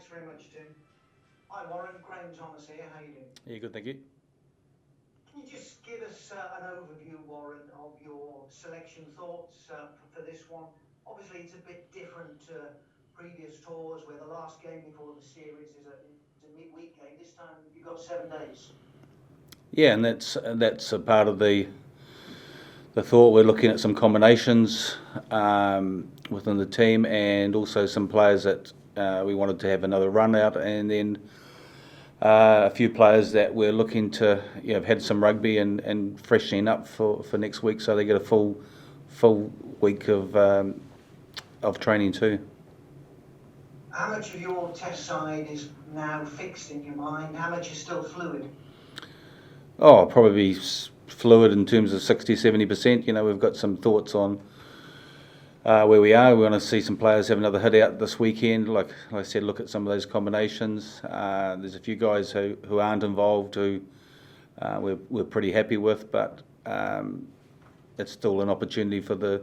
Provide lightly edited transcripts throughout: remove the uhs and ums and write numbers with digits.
Thanks very much, Tim. Hi, Warren. Graham Thomas here. How you doing? Yeah, good, thank you. Can you just give us an overview, Warren, of your selection thoughts for this one? Obviously, it's a bit different to previous tours where the last game before the series is a midweek game. This time you've got 7 days. Yeah, and that's a part of the thought. We're looking at some combinations within the team, and also some players that we wanted to have another run out, and then a few players that we're looking to have had some rugby and freshening up for next week, so they get a full week of training too. How much of your test side is now fixed in your mind? How much is still fluid? Oh, probably fluid in terms of 60-70%. We've got some thoughts on where we are. We want to see some players have another hit out this weekend. Like I said, look at some of those combinations. There's a few guys who aren't involved who we're pretty happy with, but it's still an opportunity for the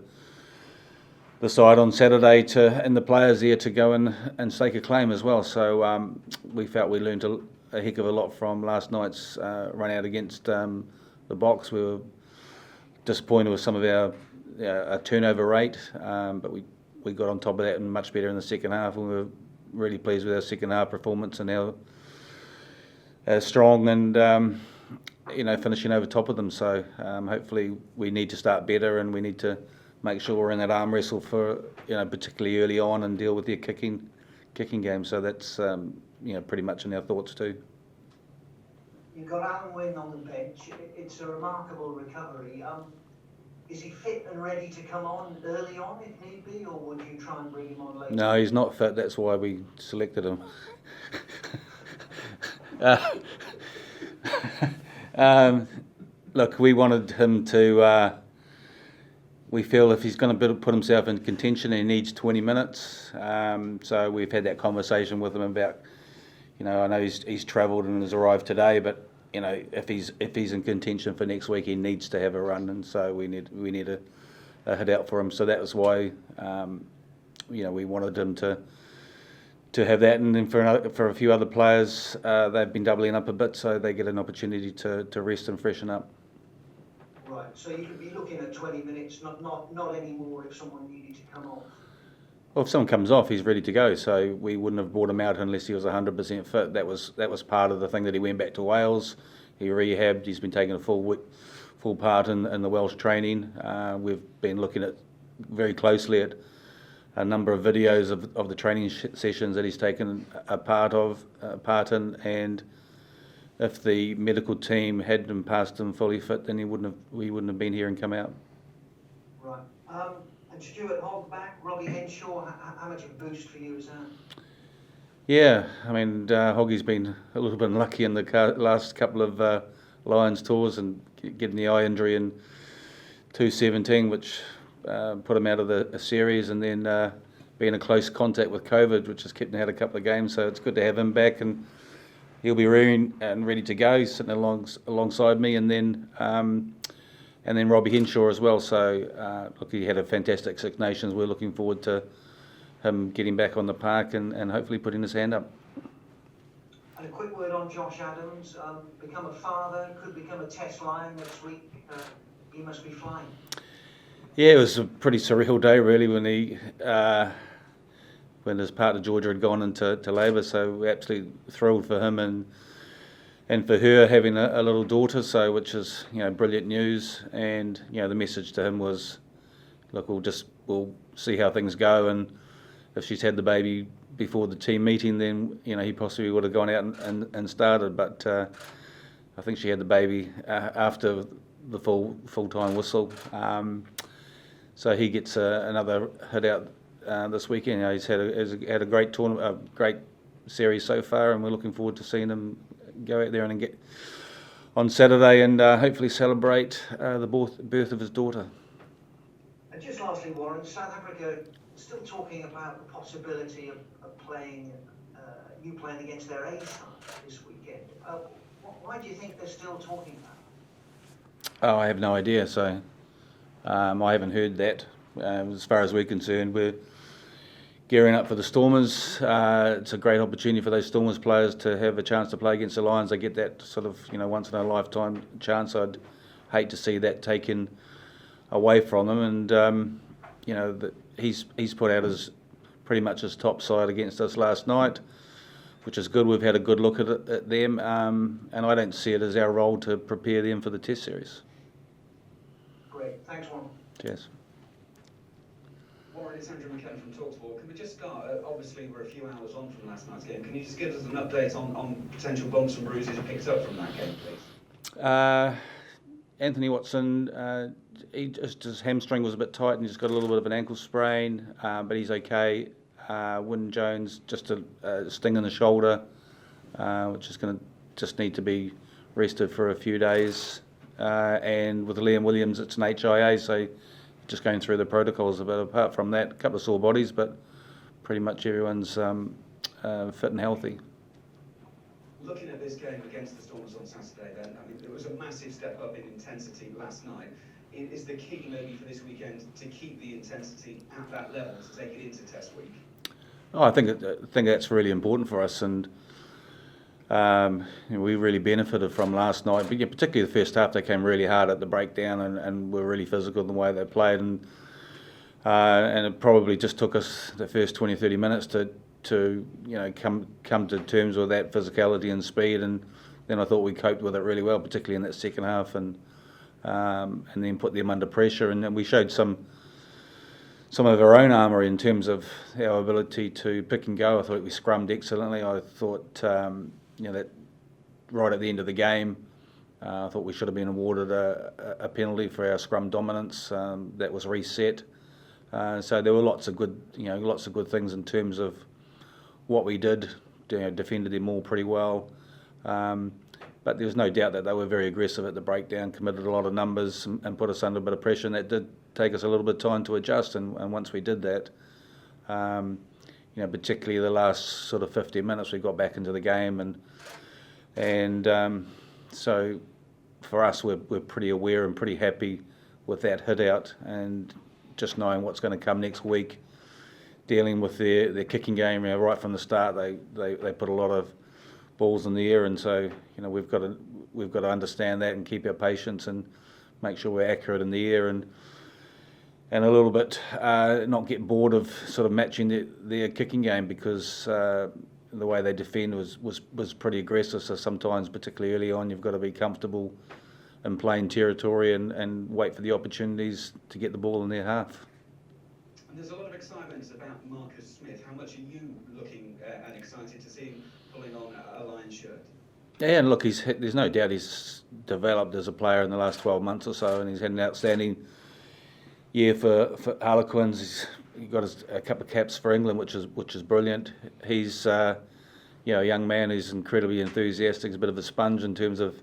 side on Saturday and the players there to go and stake a claim as well. So we felt we learned a heck of a lot from last night's run out against the Box. We were disappointed with some of our turnover rate, but we got on top of that and much better in the second half. We were really pleased with our second half performance and how strong and finishing over top of them. So hopefully we need to start better, and we need to make sure we're in that arm wrestle for particularly early on, and deal with their kicking game. So that's pretty much in our thoughts too. You've got Alan Wynne on the bench. It's a remarkable recovery. Is he fit and ready to come on early on if need be, or would you try and bring him on later? No, he's not fit. That's why we selected him. Look, we wanted him to. We feel if he's going to put himself in contention, he needs 20 minutes. So we've had that conversation with him about. I know he's travelled and has arrived today, but if he's in contention for next week, he needs to have a run, and so we need a hit out for him. So that was why we wanted him to have that, and then for a few other players, they've been doubling up a bit, so they get an opportunity to rest and freshen up. Right. So you could be looking at 20 minutes, not any more if someone needed to come off. Well, if someone comes off, he's ready to go. So we wouldn't have brought him out unless he was 100% fit. That was part of the thing that he went back to Wales. He rehabbed. He's been taking a full part in the Welsh training. We've been looking at very closely at a number of videos of the training sessions that he's taken a part in, and if the medical team hadn't passed him fully fit, then we wouldn't have been here and come out. Right. And Stuart Hogg back, Robbie Henshaw, how much of a boost for you is that? Yeah, I mean, Hoggy's been a little bit unlucky in the last couple of Lions tours, and getting the eye injury in 2017, which put him out of the series, and then being in close contact with COVID, which has kept him out a couple of games. So it's good to have him back, and he'll be ready to go, sitting alongside me, and then Robbie Henshaw as well. So look, he had a fantastic Six Nations. We're looking forward to him getting back on the park and hopefully putting his hand up. And a quick word on Josh Adams. Become a father, could become a Test Lion next week. He must be flying. Yeah, it was a pretty surreal day really when his partner Georgia had gone into labour. So we're absolutely thrilled for him and for her having a little daughter. So which is brilliant news. And the message to him was, look, we'll see how things go, and if she's had the baby before the team meeting, then he possibly would have gone out and started. But I think she had the baby after the full-time whistle. So he gets another hit out this weekend. He's had a great tournament, a great series so far, and we're looking forward to seeing him go out there and get on Saturday and hopefully celebrate the birth of his daughter. And just lastly, Warren, South Africa still talking about the possibility of you playing against their A side this weekend. Why do you think they're still talking about it? Oh, I have no idea. So I haven't heard that. As far as we're concerned, we're gearing up for the Stormers. It's a great opportunity for those Stormers players to have a chance to play against the Lions. They get that sort of, once in a lifetime chance. I'd hate to see that taken away from them. And he's put out pretty much his top side against us last night, which is good. We've had a good look at them, and I don't see it as our role to prepare them for the Test series. Great, thanks, Warren. Cheers. Warren, it's Andrew McKenna from TalkSport. Can we just start? Obviously, we're a few hours on from last night's game. Can you just give us an update on potential bumps and bruises picked up from that game, please? Anthony Watson, his hamstring was a bit tight and he's got a little bit of an ankle sprain, but he's okay. Wynne Jones, just a sting in the shoulder, which is going to just need to be rested for a few days. And with Liam Williams, it's an HIA, so just going through the protocols. But apart from that, a couple of sore bodies, but pretty much everyone's fit and healthy. Looking at this game against the Stormers on Saturday, then, I mean, it was a massive step up in intensity last night. Is the key maybe for this weekend to keep the intensity at that level to take it into Test week? Oh, I think that's really important for us, and we really benefited from last night. But yeah, particularly the first half, they came really hard at the breakdown and were really physical in the way they played, and it probably just took us the first 20-30 minutes to come to terms with that physicality and speed, and then I thought we coped with it really well, particularly in that second half, and then put them under pressure, and then we showed some of our own armour in terms of our ability to pick and go. I thought we scrummed excellently. I thought that right at the end of the game, I thought we should have been awarded a penalty for our scrum dominance. That was reset. So there were lots of good things in terms of what we did. Defended them all pretty well. But there was no doubt that they were very aggressive at the breakdown, committed a lot of numbers and put us under a bit of pressure, and that did take us a little bit of time to adjust, and once we did that, particularly the last sort of 50 minutes, we got back into the game, and so for us, we're pretty aware and pretty happy with that hit out, and just knowing what's going to come next week, dealing with their kicking game. Right from the start, they put a lot of balls in the air, and so we've got to understand that and keep our patience and make sure we're accurate in the air, and a little bit not get bored of sort of matching their kicking game, because the way they defend was pretty aggressive. So sometimes, particularly early on, you've got to be comfortable in plain territory and wait for the opportunities to get the ball in their half. And there's a lot of excitement about Marcus Smith. How much are you looking and excited to see him pulling on a Lions shirt? Yeah, and look, there's no doubt he's developed as a player in the last 12 months or so, and he's had an outstanding year for Harlequins. He got a couple of caps for England, which is brilliant. He's a young man who's incredibly enthusiastic. He's a bit of a sponge in terms of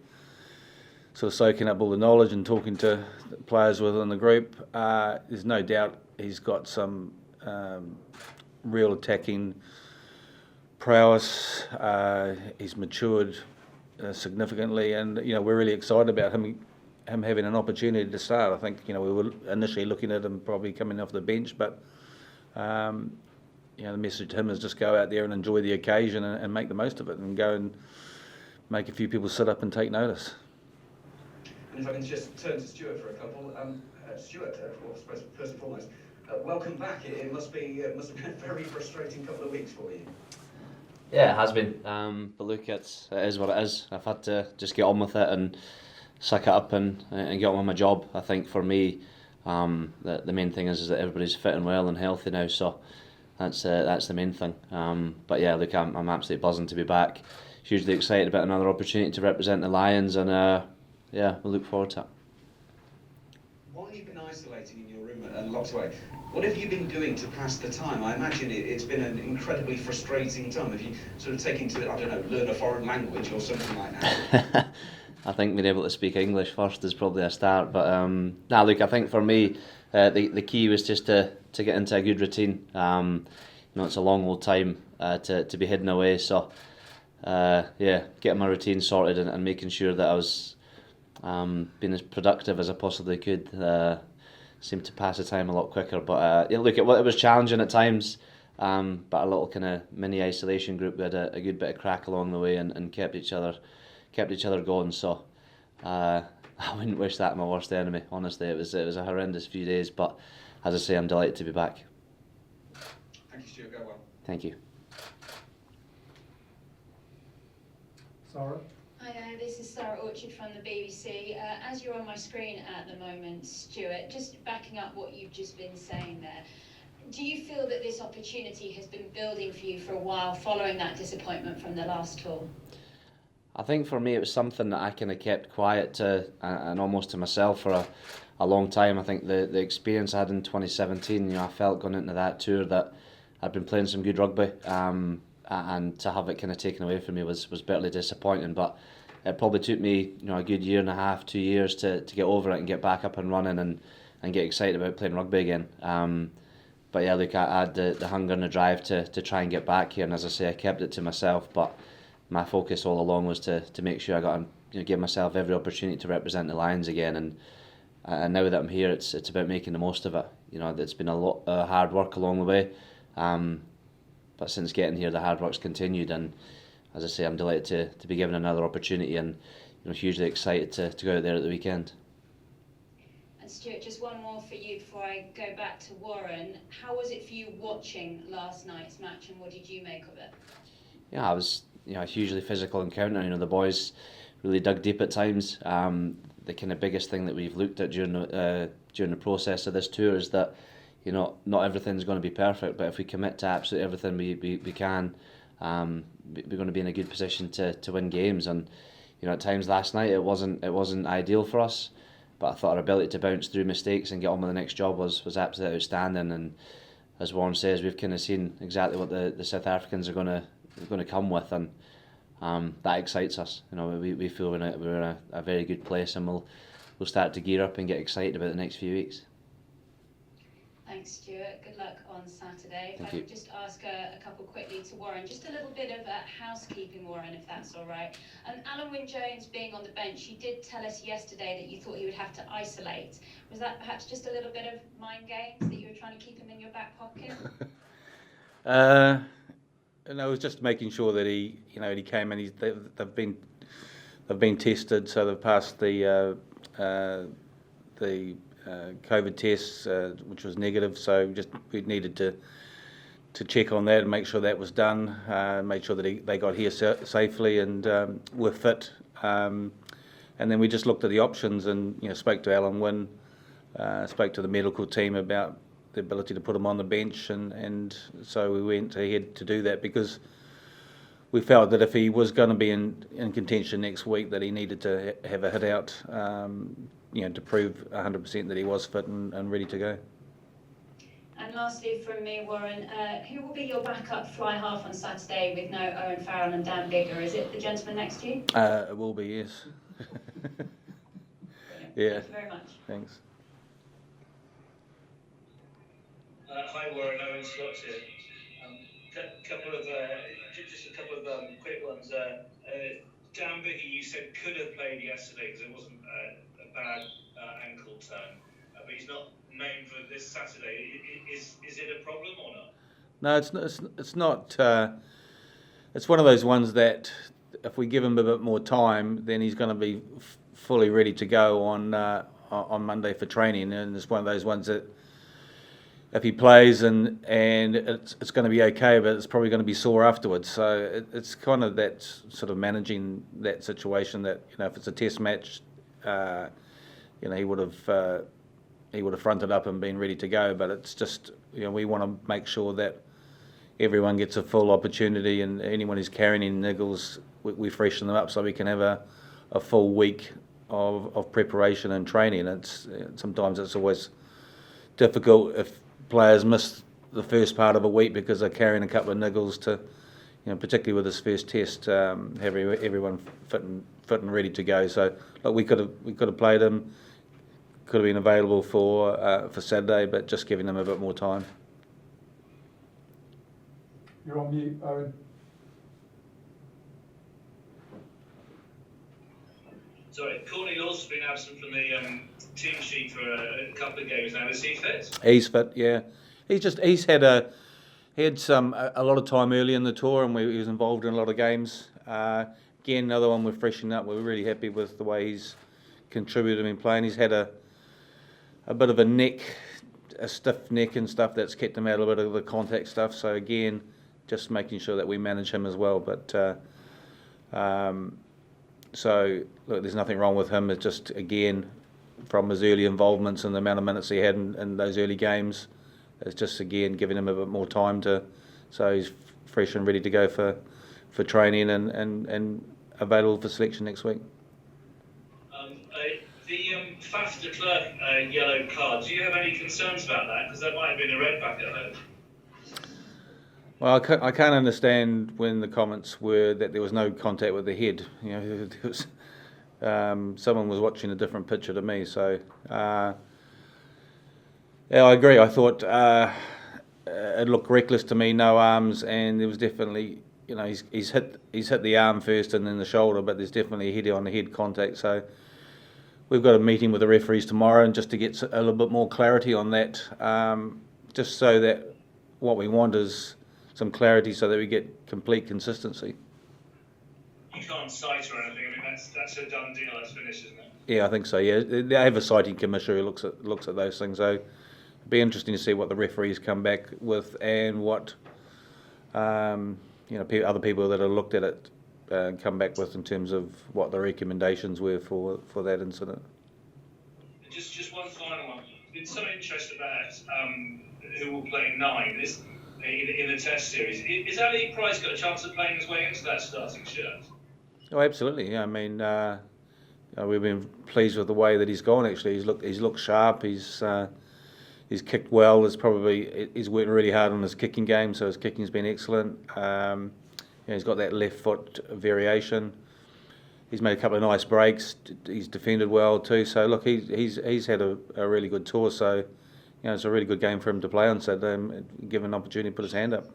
sort of soaking up all the knowledge and talking to players within the group. There's no doubt he's got some real attacking prowess. He's matured significantly, and we're really excited about him having an opportunity to start. I think we were initially looking at him probably coming off the bench, but the message to him is just go out there and enjoy the occasion and make the most of it, and go and make a few people sit up and take notice. And if I can just turn to Stuart for a couple. Stuart, first and foremost, welcome back. It must have been a very frustrating couple of weeks for you. Yeah, it has been. But look, it is what it is. I've had to just get on with it and suck it up and get on with my job. I think for me, the main thing is that everybody's fit and well and healthy now, so that's the main thing. But yeah, look, I'm absolutely buzzing to be back. Hugely excited about another opportunity to represent the Lions, and yeah, we'll look forward to it. While you've been isolating in your room and locked away, what have you been doing to pass the time? I imagine it's been an incredibly frustrating time. Have you sort of taken to, I don't know, learn a foreign language or something like that? I think being able to speak English first is probably a start, but look, I think for me, the key was just to get into a good routine. It's a long old time to be hidden away, so getting my routine sorted and making sure that I was being as productive as I possibly could seemed to pass the time a lot quicker. But look, it was challenging at times. but a little kind of mini isolation group. We had a good bit of crack along the way and kept each other going. So I wouldn't wish that on my worst enemy. Honestly, it was a horrendous few days, but as I say, I'm delighted to be back. Thank you, Stuart. Go well. Thank you. Sarah? Hi there, this is Sarah Orchard from the BBC. As you're on my screen at the moment, Stuart, just backing up what you've just been saying there, do you feel that this opportunity has been building for you for a while following that disappointment from the last tour? I think for me it was something that I kind of kept quiet to and almost to myself for a long time. I think the experience I had in 2017, I felt going into that tour that I'd been playing some good rugby, and to have it kind of taken away from me was bitterly disappointing. But it probably took me a good year and a half, 2 years to get over it and get back up and running and get excited about playing rugby again. But yeah, look, I had the hunger and the drive to try and get back here, and as I say, I kept it to myself. But my focus all along was to make sure I got give myself every opportunity to represent the Lions again. And now that I'm here, it's about making the most of it. It's been a lot of hard work along the way, but since getting here, the hard work's continued. And as I say, I'm delighted to be given another opportunity, and hugely excited to go out there at the weekend. And Stuart, just one more for you before I go back to Warren. How was it for you watching last night's match, and what did you make of it? Yeah, it was a hugely physical encounter. The boys really dug deep at times. The kind of biggest thing that we've looked at during the process of this tour is that not everything's going to be perfect, but if we commit to absolutely everything we can, we're going to be in a good position to win games. And at times last night it wasn't ideal for us, but I thought our ability to bounce through mistakes and get on with the next job was absolutely outstanding. And as Warren says, we've kind of seen exactly what the South Africans are going to come with, and that excites us. We feel we're in a very good place, and we'll start to gear up and get excited about the next few weeks. Thanks, Stuart. Good luck on Saturday. Thank if I you. could just ask a couple quickly to Warren, just a little bit of housekeeping, Warren, if that's all right. And Alan Wynne-Jones being on the bench, you did tell us yesterday that you thought he would have to isolate. Was that perhaps just a little bit of mind games that you were trying to keep him in your back pocket? And I was just making sure that he came in. They've been tested, so they've passed the COVID tests, which was negative. So we needed to check on that and make sure that was done. Make sure that they got here safely and were fit. And then we just looked at the options and spoke to Alan Wynne, spoke to the medical team about the ability to put him on the bench, and so we went ahead to do that because we felt that if he was going to be in contention next week, that he needed to have a hit out, to prove 100% that he was fit and ready to go. And lastly from me, Warren, who will be your backup fly half on Saturday with no Owen Farrell and Dan Biggar? Is it the gentleman next to you? It will be, yes. Yeah. Thank you very much. Thanks. Hi Warren, Owen Slotts here. Just a couple of quick ones. Dan Biggar, you said could have played yesterday because it wasn't a bad ankle turn, but he's not named for this Saturday. Is it a problem or not? No, it's not. It's one of those ones that if we give him a bit more time, then he's going to be fully ready to go on Monday for training, and it's one of those ones that if he plays and it's going to be okay, but it's probably going to be sore afterwards. So it's kind of that sort of managing that situation that if it's a test match, he would have fronted up and been ready to go. But it's just we want to make sure that everyone gets a full opportunity, and anyone who's carrying any niggles, we freshen them up so we can have a full week of preparation and training. Sometimes it's always difficult if players miss the first part of a week because they're carrying a couple of niggles to, particularly with this first test, have everyone fit and ready to go. So, look, we could have played him, could have been available for Saturday, but just giving them a bit more time. You're on mute, Owen. Sorry, Courtney Law's been absent from the team sheet for a couple of games now. Is he fit? He's fit, yeah. He's had He had a lot of time early in the tour, and he was involved in a lot of games. Again, another one we're freshening up. We're really happy with the way he's contributed in playing. He's had a bit of a stiff neck and stuff that's kept him out a bit of the contact stuff. So again, just making sure that we manage him as well. But so look, there's nothing wrong with him. It's just again from his early involvements and the amount of minutes he had in those early games. It's just again giving him a bit more time so he's fresh and ready to go for training and available for selection next week. The Faf de Klerk yellow card, do you have any concerns about that? Because that might have been a red back at home. Well, I can't understand when the comments were that there was no contact with the head. You know, there was, someone was watching a different picture to me. So, yeah, I agree. I thought it looked reckless to me, no arms, and there was definitely, you know, he's hit the arm first and then the shoulder, but there's definitely a head on the head contact. So we've got a meeting with the referees tomorrow, and just to get a little bit more clarity on that, just so that what we want is some clarity so that we get complete consistency. You can't cite or anything. I mean, that's a done deal. That's finished, isn't it? Yeah, I think so. Yeah, they have a citing commissioner who looks at those things. So it'd be interesting to see what the referees come back with and what you know, other people that have looked at it come back with in terms of what the recommendations were for that incident. Just one final one. There's some interest about who will play 9 in the Test series. Is Ali Price got a chance of playing his way into that starting shirt? Oh, absolutely. Yeah, I mean, we've been pleased with the way that he's gone. Actually, he's looked sharp. He's kicked well. He's worked really hard on his kicking game, so his kicking's been excellent. You know, he's got that left foot variation. He's made a couple of nice breaks. He's defended well too. So look, he's had a really good tour. So, you know, it's a really good game for him to play on Saturday and give him an opportunity to put his hand up.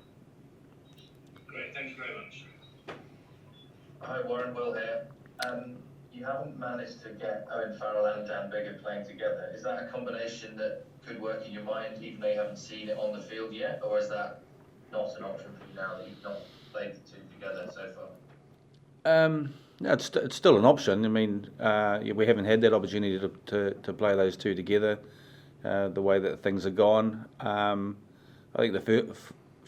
Great, thank you very much. Hi Warren, Will here. You haven't managed to get Owen Farrell and Dan Biggett playing together. Is that a combination that could work in your mind, even though you haven't seen it on the field yet, or is that not an option for you now that you've not played the two together so far? No, it's still an option. I mean, we haven't had that opportunity to play those two together. The way that things are gone, I think the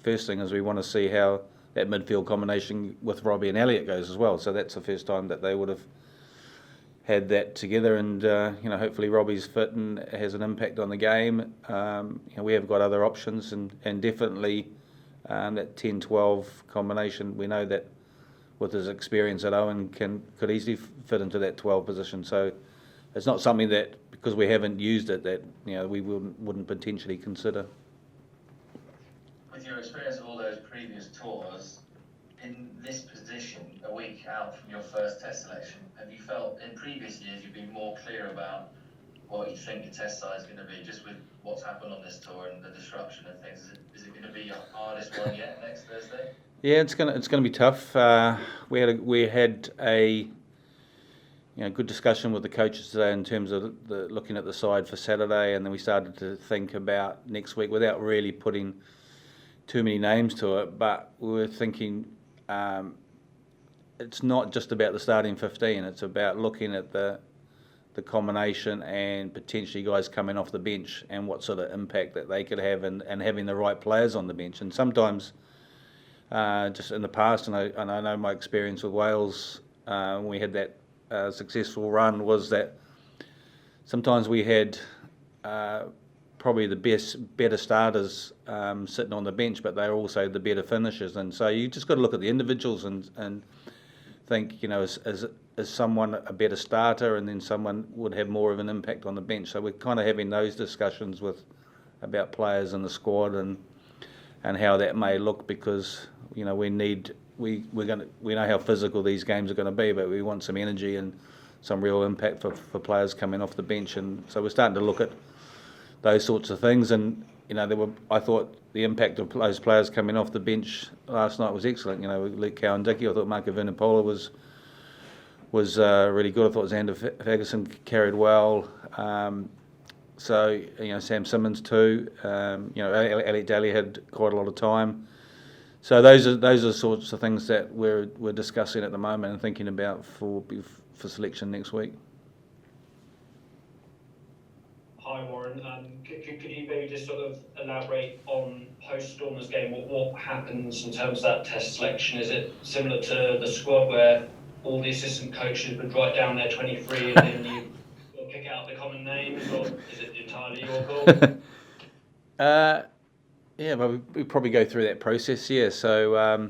first thing is we want to see how that midfield combination with Robbie and Elliott goes as well. So that's the first time that they would have had that together, and you know, hopefully Robbie's fit and has an impact on the game. You know, we have got other options, and definitely that 10-12 combination. We know that with his experience at Owen could easily fit into that 12 position. So it's not something that, because we haven't used it, that, you know, we wouldn't potentially consider. With your experience of all those previous tours, in this position, a week out from your first Test selection, have you felt in previous years you've been more clear about what you think your Test side is going to be, just with what's happened on this tour and the disruption and things? Is it going to be your hardest one yet next Thursday? Yeah, it's gonna be tough. We had a good discussion with the coaches today in terms of looking at the side for Saturday, and then we started to think about next week without really putting too many names to it. But we were thinking it's not just about the starting 15. It's about looking at the combination and potentially guys coming off the bench and what sort of impact that they could have, and having the right players on the bench. And sometimes, just in the past, and I know my experience with Wales, when we had that successful run, was that sometimes we had probably the better starters sitting on the bench, but they're also the better finishers. And so you just got to look at the individuals and think, you know, is someone a better starter, and then someone would have more of an impact on the bench. So we're kind of having those discussions about players in the squad and how that may look, because, you know, we know how physical these games are going to be, but we want some energy and some real impact for players coming off the bench. And so we're starting to look at those sorts of things. And, you know, I thought the impact of those players coming off the bench last night was excellent. You know, Luke Cowan-Dickie, I thought Marco Vunipola was really good. I thought Xander Ferguson carried well. So, Sam Simmons too. Alec Daly had quite a lot of time. So those are sorts of things that we're discussing at the moment and thinking about for selection next week. Hi Warren, could you maybe just sort of elaborate on post-Stormers game, what happens in terms of that test selection? Is it similar to the squad where all the assistant coaches would write down their 23 and then you pick out the common names, or is it entirely your call? Yeah, but we probably go through that process, yeah. So,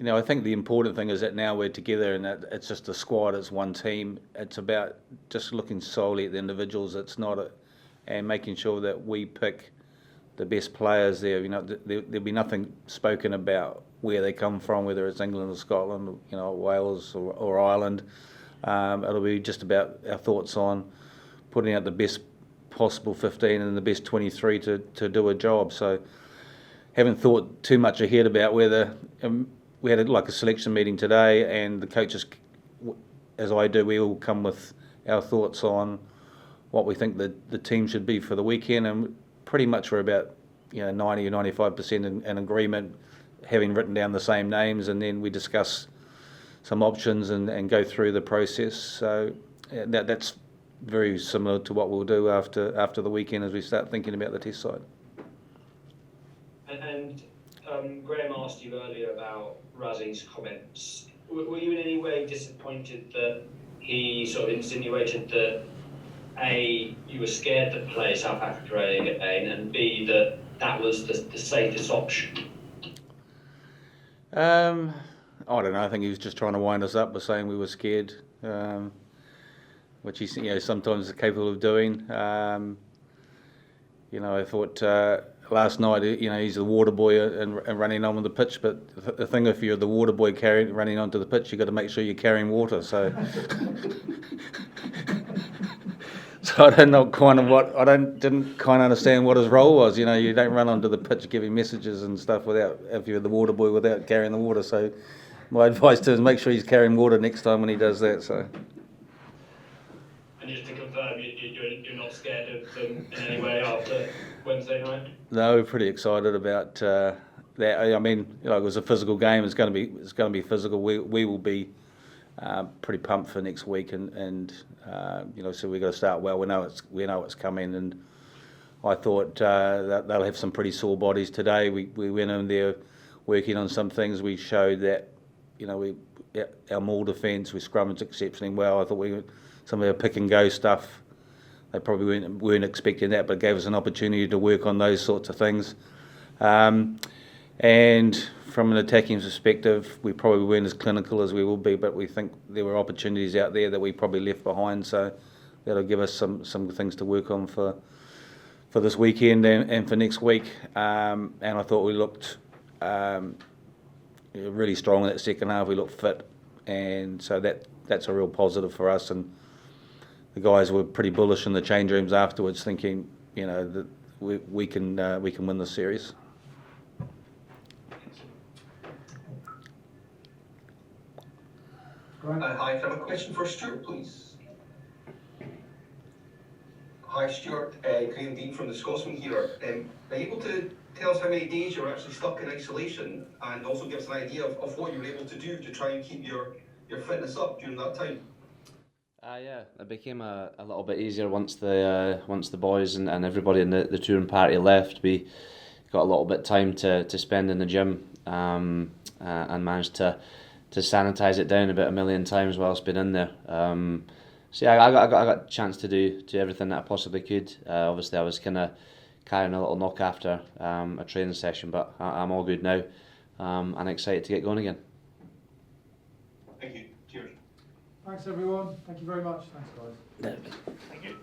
I think the important thing is that now we're together and that it's just a squad, it's one team. It's about just looking solely at the individuals. It's not and making sure that we pick the best players there. There'll be nothing spoken about where they come from, whether it's England or Scotland, Wales or Ireland. It'll be just about our thoughts on putting out the best possible 15 and the best 23 to do a job. So haven't thought too much ahead about whether we had a selection meeting today, and the coaches, as I do, we all come with our thoughts on what we think the team should be for the weekend, and pretty much we're about 90 or 95% in agreement, having written down the same names, and then we discuss some options and go through the process. So that's very similar to what we'll do after the weekend as we start thinking about the test side. And Graham asked you earlier about Razi's comments. Were you in any way disappointed that he sort of insinuated that A, you were scared to play South Africa A again, and B, that was the safest option? I don't know. I think he was just trying to wind us up by saying we were scared, which he sometimes is capable of doing. I thought last night, he's the water boy and running on the pitch. But the thing, if you're the water boy running onto the pitch, you've got to make sure you're carrying water. So, so I don't know didn't kind of understand what his role was. You don't run onto the pitch giving messages and stuff if you're the water boy without carrying the water. So, my advice to him is make sure he's carrying water next time when he does that. So. And just to confirm, you're not scared of them in any way after Wednesday night? No, we're pretty excited about that. I mean, it was a physical game. It's going to be physical. We will be pretty pumped for next week, and so we've got to start well. We know it's coming, and I thought that they'll have some pretty sore bodies today. We went in there working on some things. We showed that our maul defence, we scrummaged exceptionally well. I thought some of our pick and go stuff, they probably weren't expecting that, but it gave us an opportunity to work on those sorts of things. And from an attacking perspective, we probably weren't as clinical as we will be, but we think there were opportunities out there that we probably left behind, so that'll give us some things to work on for this weekend and for next week. And I thought we looked really strong in that second half. We looked fit, and so that's a real positive for us. And the guys were pretty bullish in the change rooms afterwards, thinking that we can win this series. Hi, can I have a question for Stuart, please? Hi, Stuart. Graham Dean from the Scotsman here. Are you able to tell us how many days you were actually stuck in isolation, and also give us an idea of what you were able to do to try and keep your fitness up during that time? Yeah, it became a little bit easier once the boys and everybody in the touring party left. We got a little bit of time to spend in the gym, and managed to sanitize it down about 1 million times whilst being in there. So yeah, I got a chance to do everything that I possibly could. Obviously, I was kind of carrying a little knock after a training session, but I'm all good now, and excited to get going again. Thank you. Cheers. Thanks everyone. Thank you very much. Thanks guys. Thank you.